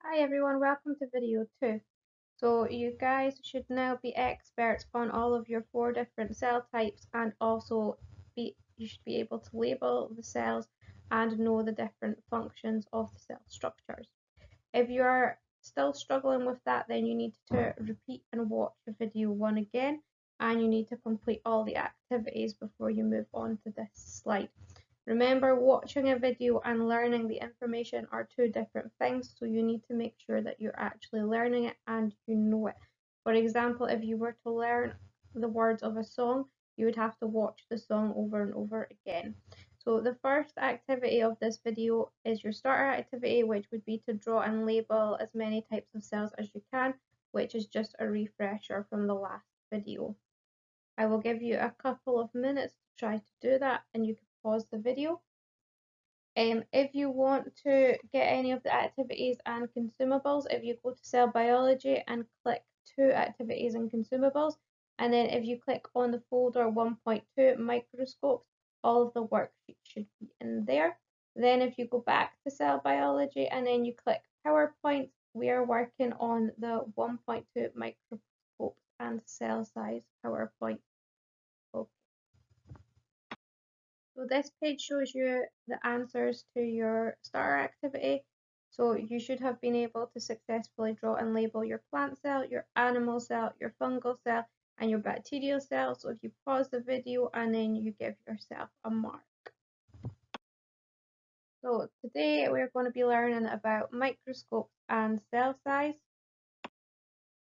Hi everyone, welcome to video 2. So you guys should now be experts on all of your 4 different cell types and also you should be able to label the cells and know the different functions of the cell structures. If you are still struggling with that, then you need to repeat and watch video 1 again, and you need to complete all the activities before you move on to this slide. Remember, watching a video and learning the information are two different things, so you need to make sure that you're actually learning it and you know it. For example, if you were to learn the words of a song, you would have to watch the song over and over again. So the first activity of this video is your starter activity, which would be to draw and label as many types of cells as you can, which is just a refresher from the last video. I will give you a couple of minutes to try to do that, and you can pause the video. If you want to get any of the activities and consumables, if you go to cell biology and click 2 activities and consumables, and then if you click on the folder 1.2 microscopes, all of the worksheets should be in there. Then if you go back to cell biology and then you click PowerPoint, we are working on the 1.2 microscopes and cell size PowerPoint. Okay. So this page shows you the answers to your starter activity. So you should have been able to successfully draw and label your plant cell, your animal cell, your fungal cell, and your bacterial cell. So if you pause the video and then you give yourself a mark. So today we're going to be learning about microscopes and cell size.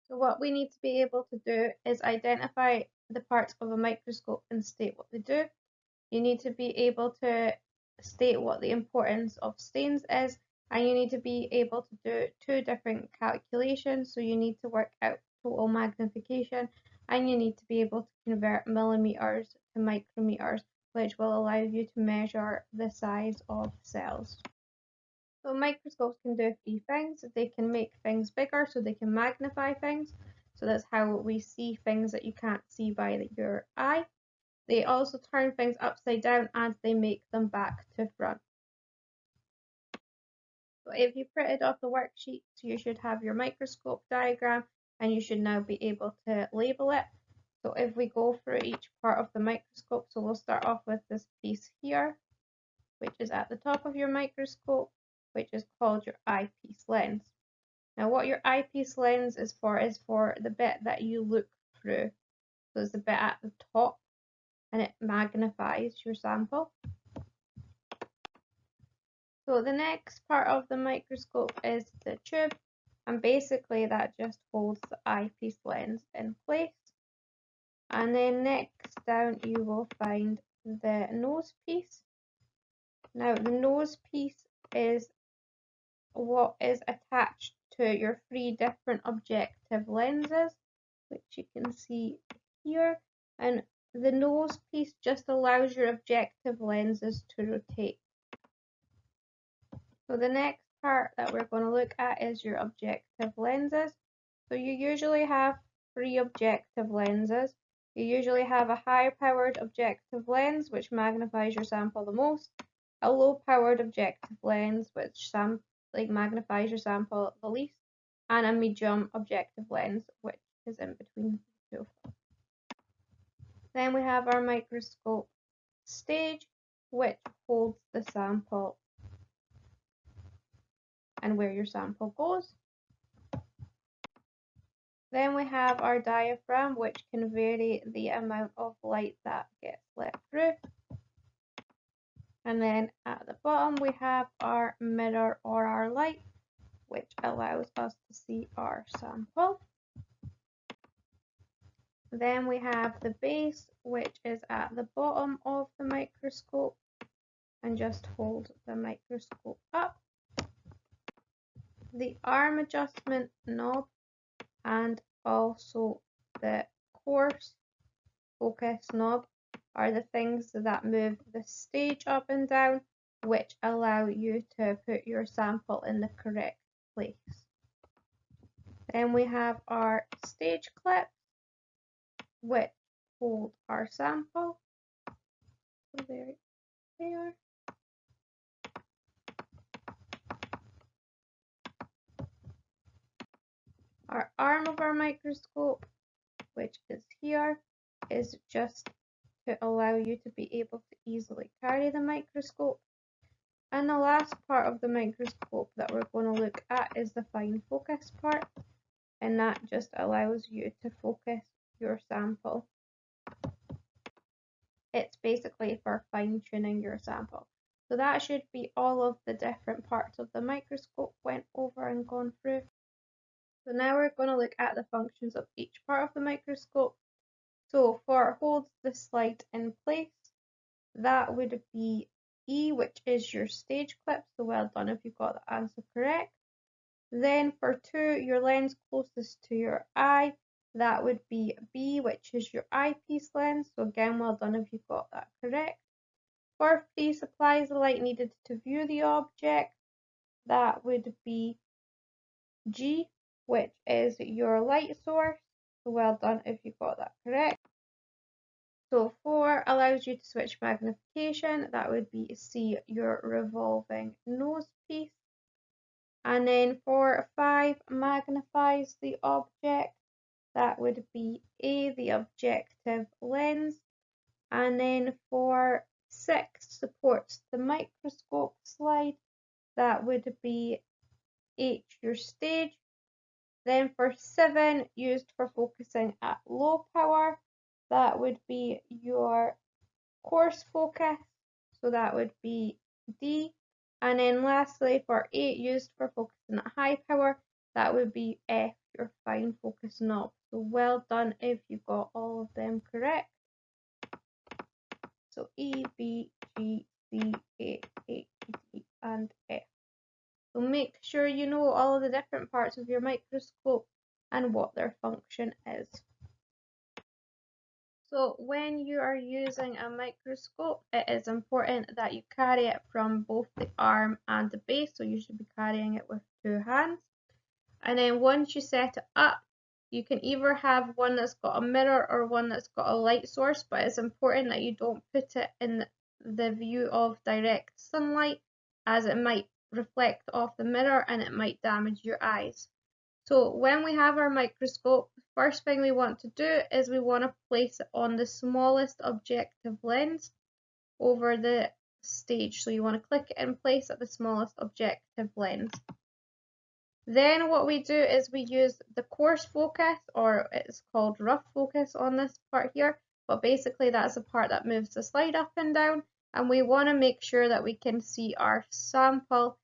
So what we need to be able to do is identify the parts of a microscope and state what they do. You need to be able to state what the importance of stains is, and you need to be able to do 2 different calculations. So you need to work out total magnification, and you need to be able to convert millimeters to micrometers, which will allow you to measure the size of cells. So microscopes can do 3 things. They can make things bigger, so they can magnify things. So that's how we see things that you can't see by your eye. They also turn things upside down and they make them back to front. So if you printed off the worksheet, you should have your microscope diagram and you should now be able to label it. So if we go through each part of the microscope, so we'll start off with this piece here, which is at the top of your microscope, which is called your eyepiece lens. Now what your eyepiece lens is for the bit that you look through. So it's the bit at the top, and it magnifies your sample. So the next part of the microscope is the tube, and basically that just holds the eyepiece lens in place. And then next down you will find the nose piece. Now the nose piece is what is attached to your 3 different objective lenses, which you can see here, and the nose piece just allows your objective lenses to rotate. So the next part that we're going to look at is your objective lenses. So you usually have 3 objective lenses. You usually have a high-powered objective lens, which magnifies your sample the most, a low-powered objective lens, which magnifies your sample the least, and a medium objective lens, which is in between the 2 of them. Then we have our microscope stage, which holds the sample and where your sample goes. Then we have our diaphragm, which can vary the amount of light that gets let through. And then at the bottom we have our mirror or our light, which allows us to see our sample. Then we have the base, which is at the bottom of the microscope and just holds the microscope up. The arm adjustment knob and also the coarse focus knob are the things that move the stage up and down, which allow you to put your sample in the correct place. Then we have our stage clips, which hold our sample. So there they are. Our arm of our microscope, which is here, is just to allow you to be able to easily carry the microscope. And the last part of the microscope that we're going to look at is the fine focus part, and that just allows you to focus your sample. It's basically for fine tuning your sample. So that should be all of the different parts of the microscope went over and gone through. So now we're going to look at the functions of each part of the microscope. So for hold the slide in place, that would be E, which is your stage clip. So well done if you got the answer correct. Then for 2, your lens closest to your eye, that would be B, which is your eyepiece lens. So again, well done if you got that correct. For 3, supplies the light needed to view the object, that would be G, which is your light source. So well done if you got that correct. So 4 allows you to switch magnification, that would be C, your revolving nose piece. And then for 5 magnifies the object, that would be A, the objective lens. And then for 6 supports the microscope slide, that would be H, your stage. Then for 7, used for focusing at low power, that would be your coarse focus, so that would be D. And then lastly for 8, used for focusing at high power, that would be F, your fine focus knob. So well done if you got all of them correct. So E, B, G, C, A, H, D, and F. So make sure you know all of the different parts of your microscope and what their function is. So when you are using a microscope, it is important that you carry it from both the arm and the base, so you should be carrying it with 2 hands. And then once you set it up, you can either have one that's got a mirror or one that's got a light source, but it's important that you don't put it in the view of direct sunlight, as it might reflect off the mirror and it might damage your eyes. So when we have our microscope, the first thing we want to do is we want to place it on the smallest objective lens over the stage. So you want to click it in place at the smallest objective lens. Then what we do is we use the coarse focus, or it's called rough focus on this part here, but basically that's the part that moves the slide up and down, and we want to make sure that we can see our sample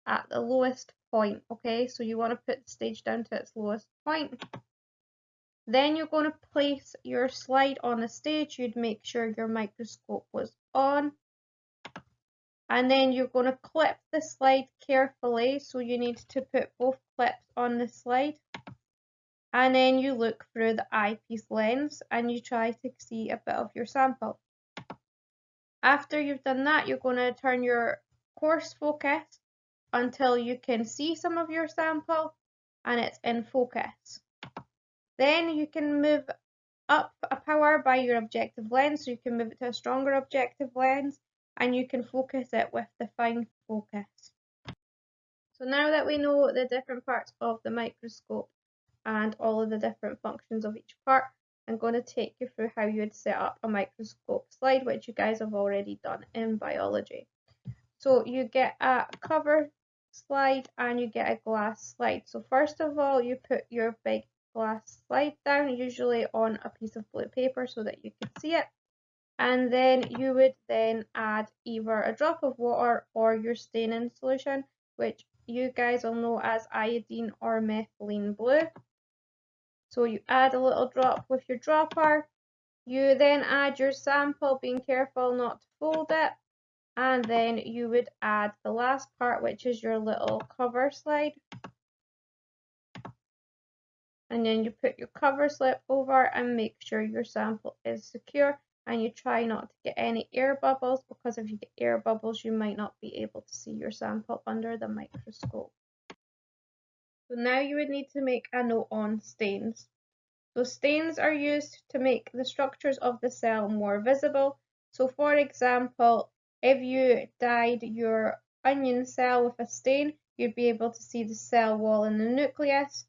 at the lowest point, okay? So you want to put the stage down to its lowest point. Then you're going to place your slide on the stage. You'd make sure your microscope was on. And then you're going to clip the slide carefully, so you need to put both clips on the slide. And then you look through the eyepiece lens and you try to see a bit of your sample. After you've done that, you're going to turn your coarse focus until you can see some of your sample and it's in focus. Then you can move up a power by your objective lens, so you can move it to a stronger objective lens and you can focus it with the fine focus. So now that we know the different parts of the microscope and all of the different functions of each part, I'm going to take you through how you would set up a microscope slide, which you guys have already done in biology. So you get a cover slide and you get a glass slide. So first of all, you put your big glass slide down, usually on a piece of blue paper so that you can see it. And then you would then add either a drop of water or your staining solution, which you guys will know as iodine or methylene blue. So you add a little drop with your dropper. You then add your sample, being careful not to fold it. And then you would add the last part, which is your little cover slide. And then you put your cover slip over and make sure your sample is secure, and you try not to get any air bubbles, because if you get air bubbles you might not be able to see your sample under the microscope. So now you would need to make a note on stains. So stains are used to make the structures of the cell more visible. So for example, if you dyed your onion cell with a stain, you'd be able to see the cell wall and the nucleus.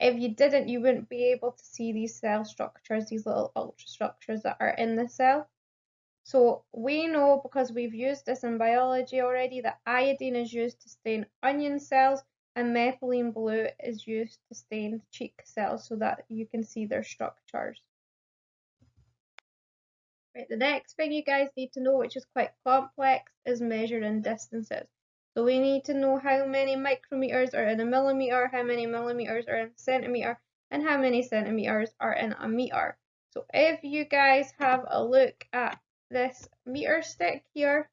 If you didn't, you wouldn't be able to see these cell structures, these little ultrastructures that are in the cell. So we know, because we've used this in biology already, that iodine is used to stain onion cells and methylene blue is used to stain cheek cells so that you can see their structures. Right, the next thing you guys need to know, which is quite complex, is measuring distances. So we need to know how many micrometers are in a millimeter, how many millimeters are in a centimeter, and how many centimeters are in a meter. So if you guys have a look at this meter stick here,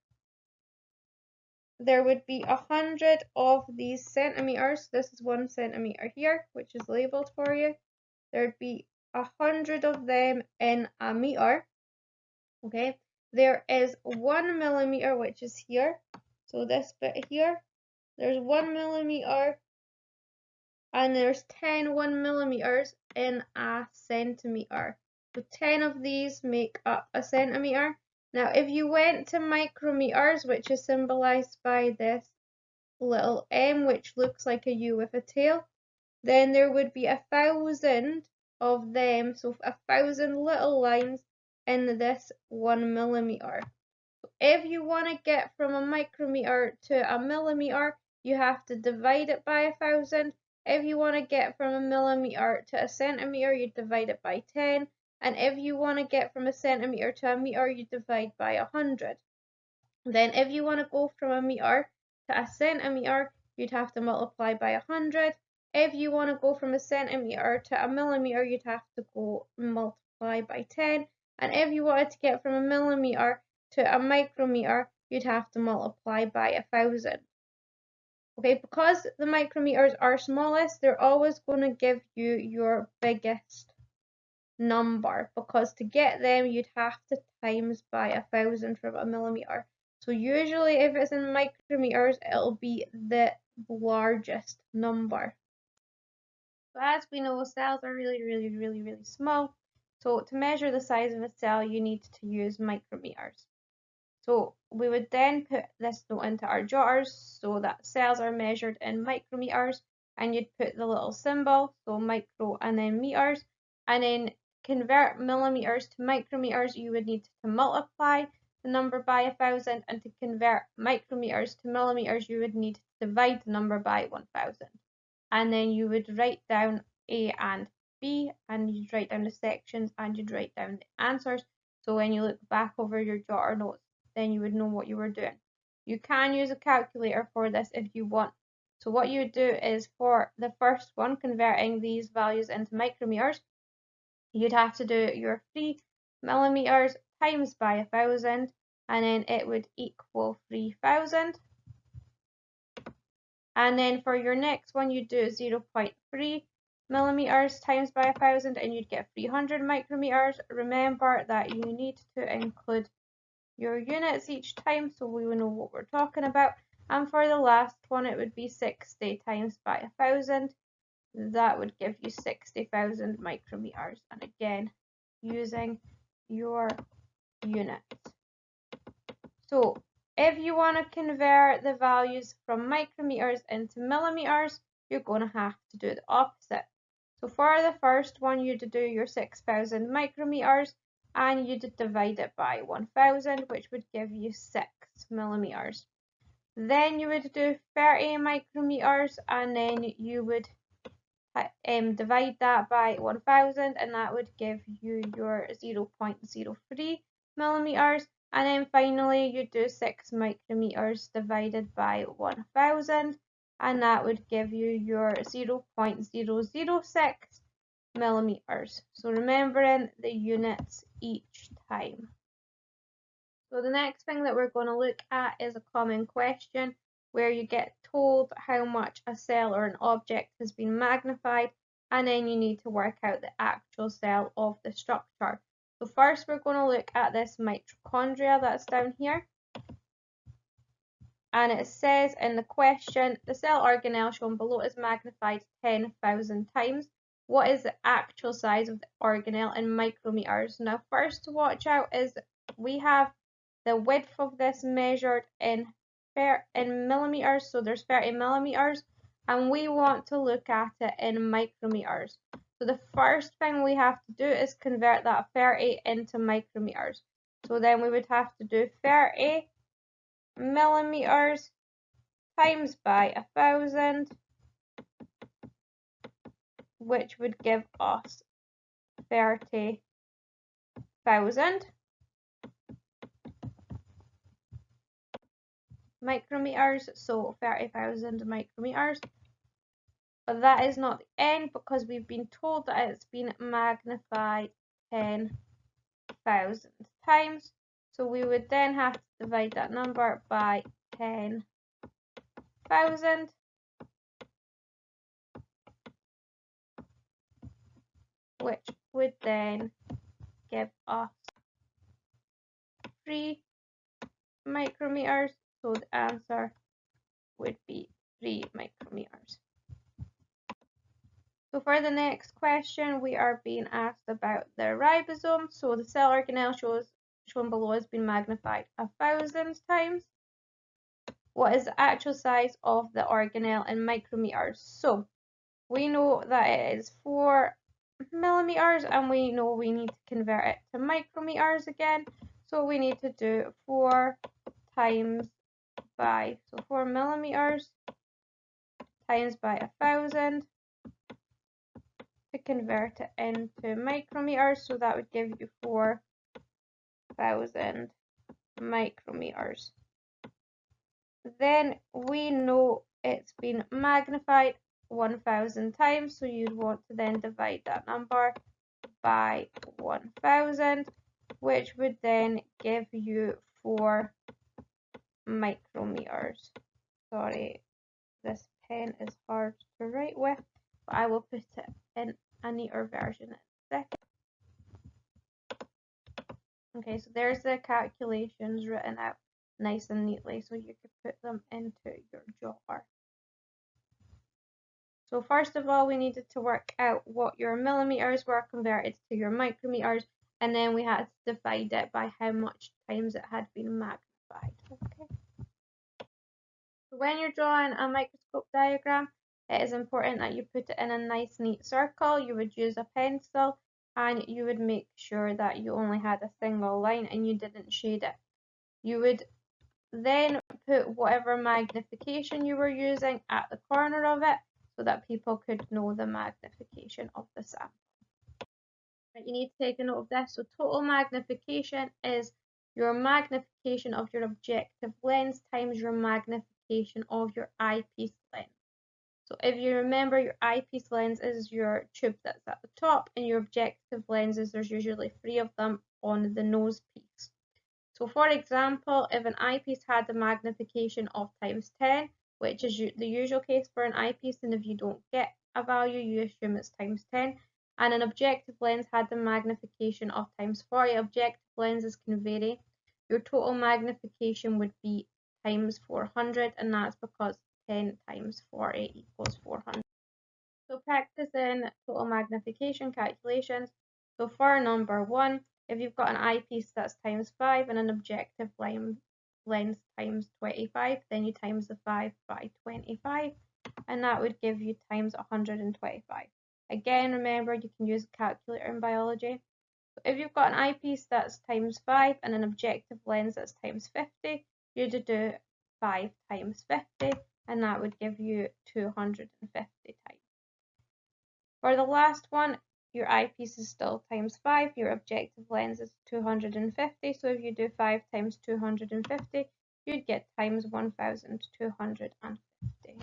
there would be 100 of these centimeters. This is 1 centimeter here, which is labeled for you. There'd be 100 of them in a meter. Okay, there is 1 millimeter, which is here. So this bit here, there's 1 millimeter, and there's 10 1 millimeters in a centimeter. So 10 of these make up a centimeter. Now, if you went to micrometers, which is symbolized by this little M, which looks like a U with a tail, then there would be 1,000 of them, so 1,000 little lines in this 1 millimeter. So if you want to get from a micrometer to a millimeter, you have to divide it by 1,000. If you want to get from a millimeter to a centimeter, you divide it by 10. And if you want to get from a centimeter to a meter, you divide by 100. Then if you want to go from a meter to a centimeter, you'd have to multiply by 100. If you want to go from a centimeter to a millimeter, you'd have to go multiply by 10. And if you wanted to get from a millimeter to a micrometer, you'd have to multiply by 1,000. Okay, because the micrometers are smallest, they're always going to give you your biggest number, because to get them you'd have to times by 1,000 from a millimeter. So usually if it's in micrometers, it'll be the largest number. So as we know, cells are really small. So to measure the size of a cell, you need to use micrometers. So we would then put this note into our jotters so that cells are measured in micrometers, and you'd put the little symbol, so micro and then meters, and then convert millimeters to micrometers, you would need to multiply the number by 1,000, and to convert micrometers to millimeters, you would need to divide the number by 1,000. And then you would write down A and B, and you'd write down the sections, and you'd write down the answers. So when you look back over your jotter notes, then you would know what you were doing. You can use a calculator for this if you want. So what you would do is, for the first one, converting these values into micrometers, you'd have to do your 3 millimeters times by 1,000, and then it would equal 3,000. And then for your next one, you do 0.3 millimeters times by 1,000, and you'd get 300 micrometers. Remember that you need to include your units each time so we will know what we're talking about. And for the last one, it would be 60 times by 1,000. That would give you 60,000 micrometers. And again, using your units. So if you want to convert the values from micrometers into millimeters, you're going to have to do the opposite. So for the first one, you'd do your 6,000 micrometers, and you'd divide it by 1,000, which would give you 6 millimeters. Then you would do 30 micrometers, and then you would divide that by 1,000, and that would give you your 0.03 millimeters. And then finally you do 6 micrometers divided by 1,000, and that would give you your 0.006 millimeters. So remembering the units each time. So the next thing that we're going to look at is a common question, where you get told how much a cell or an object has been magnified, and then you need to work out the actual cell of the structure. So first we're going to look at this mitochondria that's down here. And it says in the question, the cell organelle shown below is magnified 10,000 times. What is the actual size of the organelle in micrometers? Now first to watch out is we have the width of this measured in millimeters, so there's 30 millimeters, and we want to look at it in micrometers. So the first thing we have to do is convert that 30 into micrometers. So then we would have to do 30 millimeters times by 1,000, which would give us 30,000 micrometers, so 30,000 micrometers. But that is not the end, because we've been told that it's been magnified 10,000 times. So we would then have to divide that number by 10,000, which would then give us 3 micrometers. So the answer would be 3 micrometers. So for the next question, we are being asked about the ribosome. So the cell organelle shown below has been magnified 1,000 times. What is the actual size of the organelle in micrometers? So we know that it is 4 millimeters, and we know we need to convert it to micrometers again. So we need to do 4 times by, so 4 millimeters times by 1,000 to convert it into micrometers. So that would give you 4,000 micrometers. Then we know it's been magnified 1,000 times, so you'd want to then divide that number by 1,000, which would then give you 4 micrometers. Sorry, this pen is hard to write with, but I will put it in a neater version in a second. Okay, so there's the calculations written out nice and neatly, so you could put them into your jar. So first of all, we needed to work out what your millimeters were converted to your micrometers, and then we had to divide it by how much times it had been magnified. Okay. So when you're drawing a microscope diagram, it is important that you put it in a nice neat circle. You would use a pencil, and you would make sure that you only had a single line and you didn't shade it. You would then put whatever magnification you were using at the corner of it, so that people could know the magnification of the sample. You need to take a note of this. So total magnification is your magnification of your objective lens times your magnification of your eyepiece lens. So if you remember, your eyepiece lens is your tube that's at the top, and your objective lenses, there's usually 3 of them on the nose piece. So for example, if an eyepiece had a magnification of times 10, which is the usual case for an eyepiece, and if you don't get a value, you assume it's times 10, and an objective lens had the magnification of times 40, objective lenses can vary, your total magnification would be times 400, and that's because 10 times 40 equals 400. So practicing total magnification calculations. So for number 1, if you've got an eyepiece that's times 5 and an objective lens times 25, then you times the 5 by 25, and that would give you times 125. Again, remember, you can use a calculator in biology. So if you've got an eyepiece that's times 5 and an objective lens that's times 50, you'd do 5 times 50, and that would give you 250 times. For the last one, your eyepiece is still times 5, your objective lens is 250, so if you do 5 times 250, you'd get times 1,250.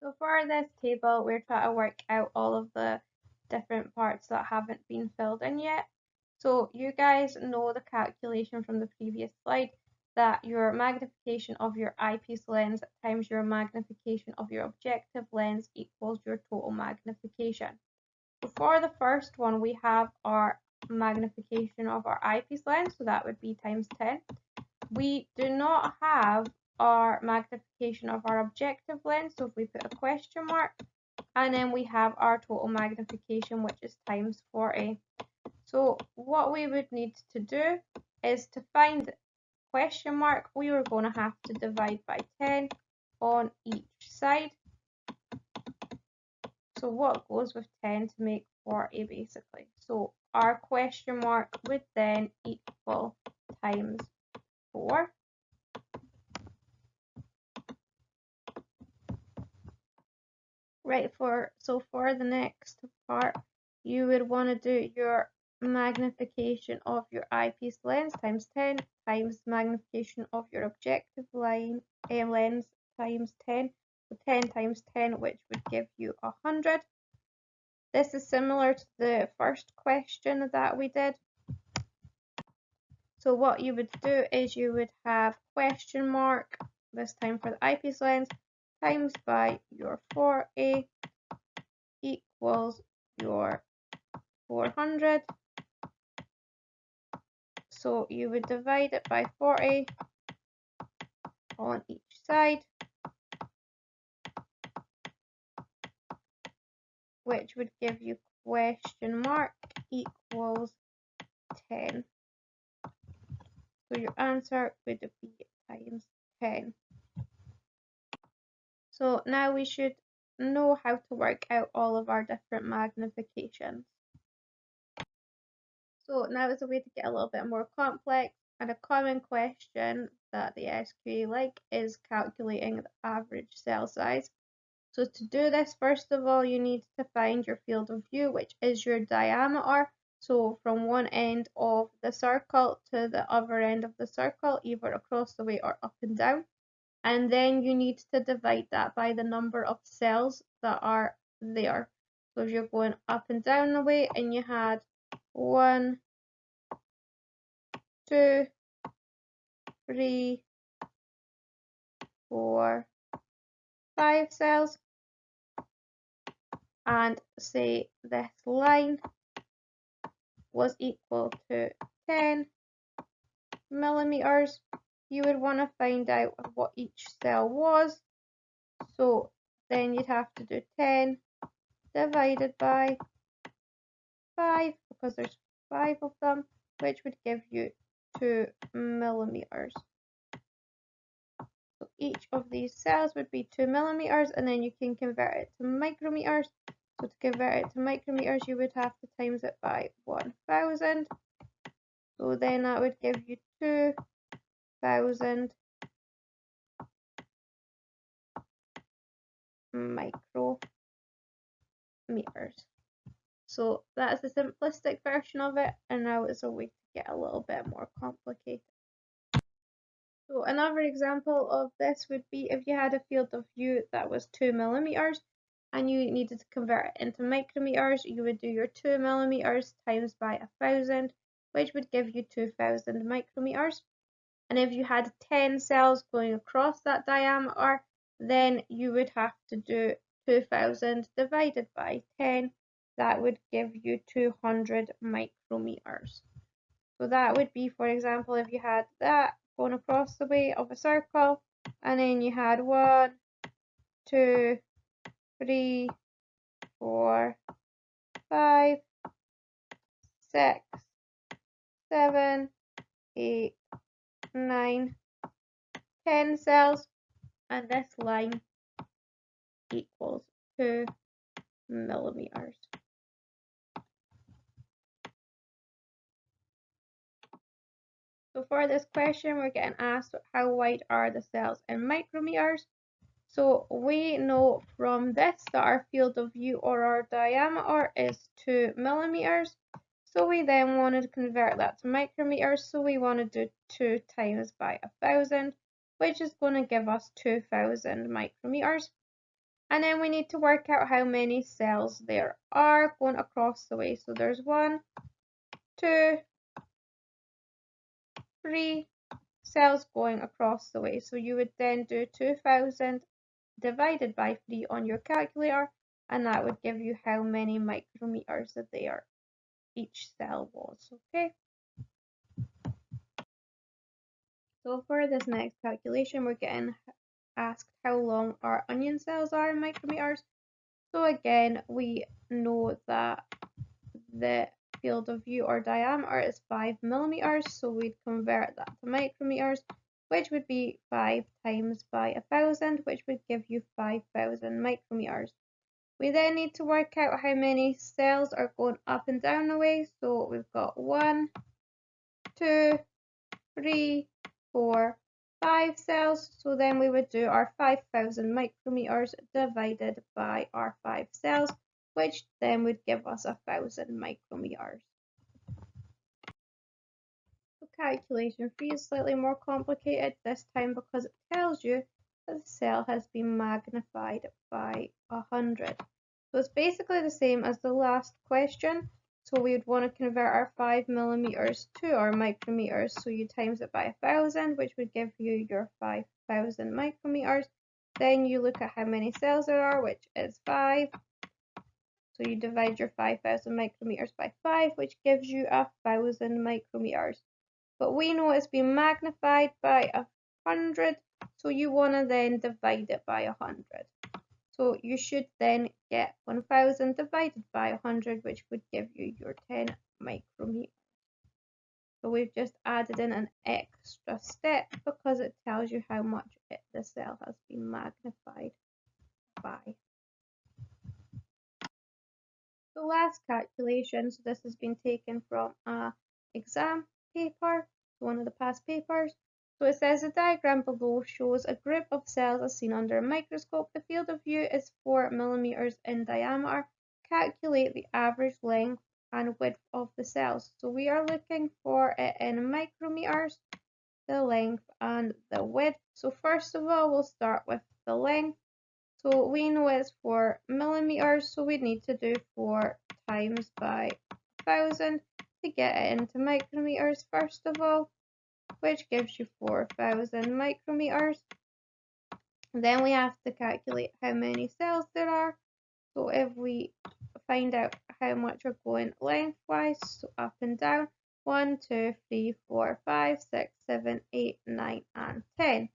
So for this table, we're trying to work out all of the different parts that haven't been filled in yet. So you guys know the calculation from the previous slide, that your magnification of your eyepiece lens times your magnification of your objective lens equals your total magnification. So for the first one, we have our magnification of our eyepiece lens, so that would be times 10. We do not have our magnification of our objective lens, so if we put a question mark, and then we have our total magnification, which is times 40. So what we would need to do is, to find question mark, we were going to have to divide by 10 on each side. So what goes with 10 to make 40 basically? So our question mark would then equal times 4. Right, for the next part, you would want to do your magnification of your eyepiece lens times 10 times magnification of your objective lens times 10. So 10 times 10, which would give you 100. This is similar to the first question that we did. So what you would do is you would have question mark, this time for the eyepiece lens, times by your 4A equals your 400. So you would divide it by 40 on each side, which would give you question mark equals 10. So your answer would be times 10. So now we should know how to work out all of our different magnifications. So now is a way to get a little bit more complex, and a common question that the SQA like is calculating the average cell size. So to do this, first of all, you need to find your field of view, which is your diameter. So from one end of the circle to the other end of the circle, either across the way or up and down. And then you need to divide that by the number of cells that are there. So if you're going up and down the way and you had 1, 2, 3, 4, 5 cells, and say this line was equal to 10 millimeters, you would want to find out what each cell was. So then you'd have to do 10 divided by 5, because there's 5 of them, which would give you 2 millimeters. So each of these cells would be 2 millimeters, and then you can convert it to micrometers. So to convert it to micrometers, you would have to times it by 1000. So then that would give you 2000 micrometers. So that is the simplistic version of it, and now it's a way to get a little bit more complicated. So another example of this would be if you had a field of view that was 2 millimeters and you needed to convert it into micrometers, you would do your 2 millimeters times by 1000, which would give you 2000 micrometers. And if you had 10 cells going across that diameter, then you would have to do 2000 divided by 10. That would give you 200 micrometers. So that would be, for example, if you had that going across the way of a circle, and then you had 1, 2, 3, 4, 5, 6, 7, 8, 9, 10 cells, and this line equals 2 millimeters. So for this question, we're getting asked how wide are the cells in micrometers. So we know from this that our field of view, or our diameter, is 2 millimeters. So we then want to convert that to micrometers. So we want to do 2 times by 1000, which is going to give us 2000 micrometers. And then we need to work out how many cells there are going across the way. So there's 1, 2, 3 cells going across the way. So you would then do 2000 divided by 3 on your calculator, and that would give you how many micrometers that there each cell was. Okay. So for this next calculation, we're getting asked how long our onion cells are in micrometers. So again, we know that the field of view or diameter is 5 millimeters, so we'd convert that to micrometers, which would be 5 times by 1,000, which would give you 5,000 micrometers. We then need to work out how many cells are going up and down the way. So we've got 1, 2, 3, 4, 5 cells. So then we would do our 5,000 micrometers divided by our 5 cells, which then would give us 1,000 micrometers. The calculation fee is slightly more complicated this time because it tells you that the cell has been magnified by 100. So it's basically the same as the last question. So we would want to convert our 5 millimeters to our micrometers. So you times it by 1,000, which would give you your 5,000 micrometers. Then you look at how many cells there are, which is 5. So you divide your 5,000 micrometers by 5, which gives you 1,000 micrometers. But we know it's been magnified by 100, so you want to then divide it by 100. So you should then get 1,000 divided by 100, which would give you your 10 micrometers. So we've just added in an extra step because it tells you how much the cell has been magnified by. The last calculation, so this has been taken from an exam paper, one of the past papers. So it says the diagram below shows a group of cells as seen under a microscope. The field of view is 4 millimeters in diameter. Calculate the average length and width of the cells. So we are looking for it in micrometers, the length and the width. So first of all, we'll start with the length. So we know it's 4 millimeters, so we need to do 4 times by 1,000 to get it into micrometers first of all, which gives you 4,000 micrometers. Then we have to calculate how many cells there are. So if we find out how much are going lengthwise, so up and down, 1, 2, 3, 4, 5, 6, 7, 8, 9, and 10.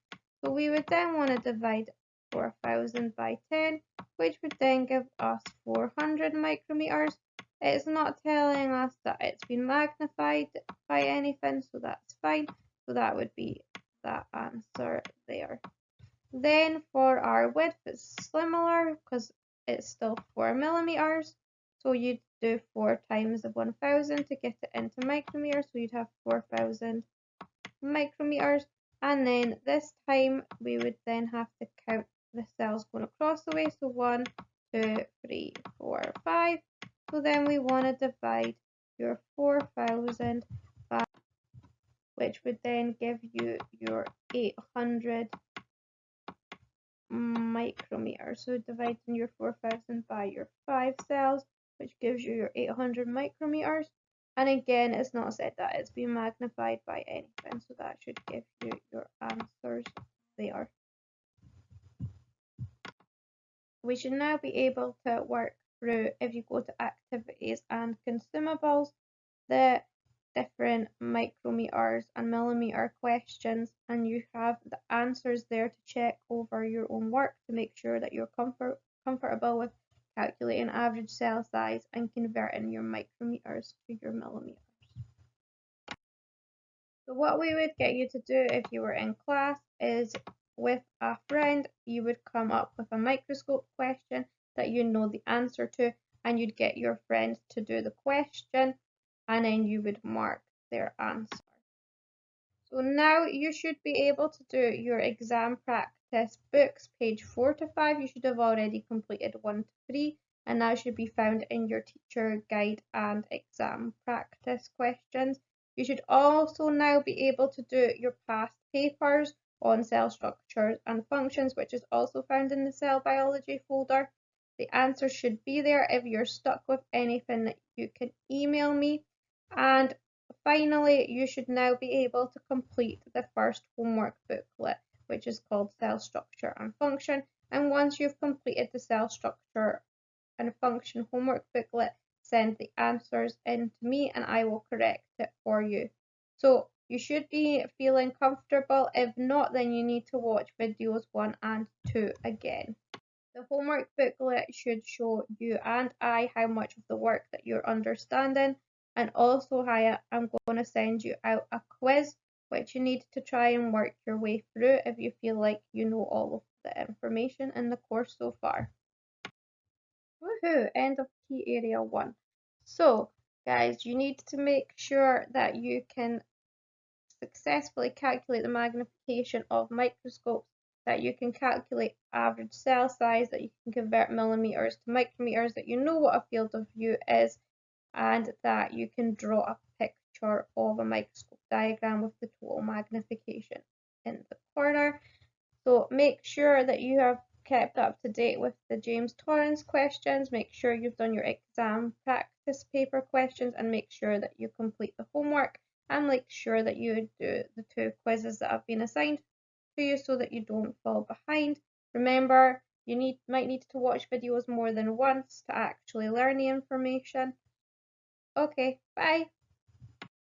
So we would then want to divide 4,000 by 10, which would then give us 400 micrometers. It's not telling us that it's been magnified by anything, so that's fine. So that would be that answer there. Then for our width, it's similar because it's still 4 millimeters. So you'd do 4 times the 1,000 to get it into micrometers. So you'd have 4,000 micrometers. And then this time we would then have to count the cells going across the way. So 1, 2, 3, 4, 5. So then we want to divide your 4,000 by, which would then give you your 800 micrometers. So dividing your 4,000 by your 5 cells, which gives you your 800 micrometers. And again, it's not said that it's been magnified by anything, so that should give you your answers there. We should now be able to work through, if you go to activities and consumables, the different micrometers and millimeter questions, and you have the answers there to check over your own work to make sure that you're comfortable with calculating average cell size and converting your micrometers to your millimeters. So what we would get you to do if you were in class is, with a friend, you would come up with a microscope question that you know the answer to, and you'd get your friend to do the question, and then you would mark their answer. So now you should be able to do your exam practice books, page 4 to 5. You should have already completed 1 to 3, and that should be found in your teacher guide and exam practice questions. You should also now be able to do your past papers on cell structures and functions, which is also found in the cell biology folder. The answer should be there. If you're stuck with anything, you can email me. And finally, you should now be able to complete the first homework booklet, which is called Cell Structure and Function. And once you've completed the cell structure and function homework booklet, send the answers in to me and I will correct it for you. So you should be feeling comfortable. If not, then you need to watch videos 1 and 2 again. The homework booklet should show you and I how much of the work that you're understanding, and also I'm going to send you out a quiz which you need to try and work your way through if you feel like you know all of the information in the course so far. Woohoo! End of key area 1. So, guys, you need to make sure that you can successfully calculate the magnification of microscopes, that you can calculate average cell size, that you can convert millimeters to micrometers, that you know what a field of view is, and that you can draw a picture of a microscope diagram with the total magnification in the corner. So make sure that you have kept up to date with the James Torrance questions, make sure you've done your exam practice paper questions, and make sure that you complete the homework, and make sure that you do the 2 quizzes that have been assigned to you so that you don't fall behind. Remember, you might need to watch videos more than once to actually learn the information. Okay, bye.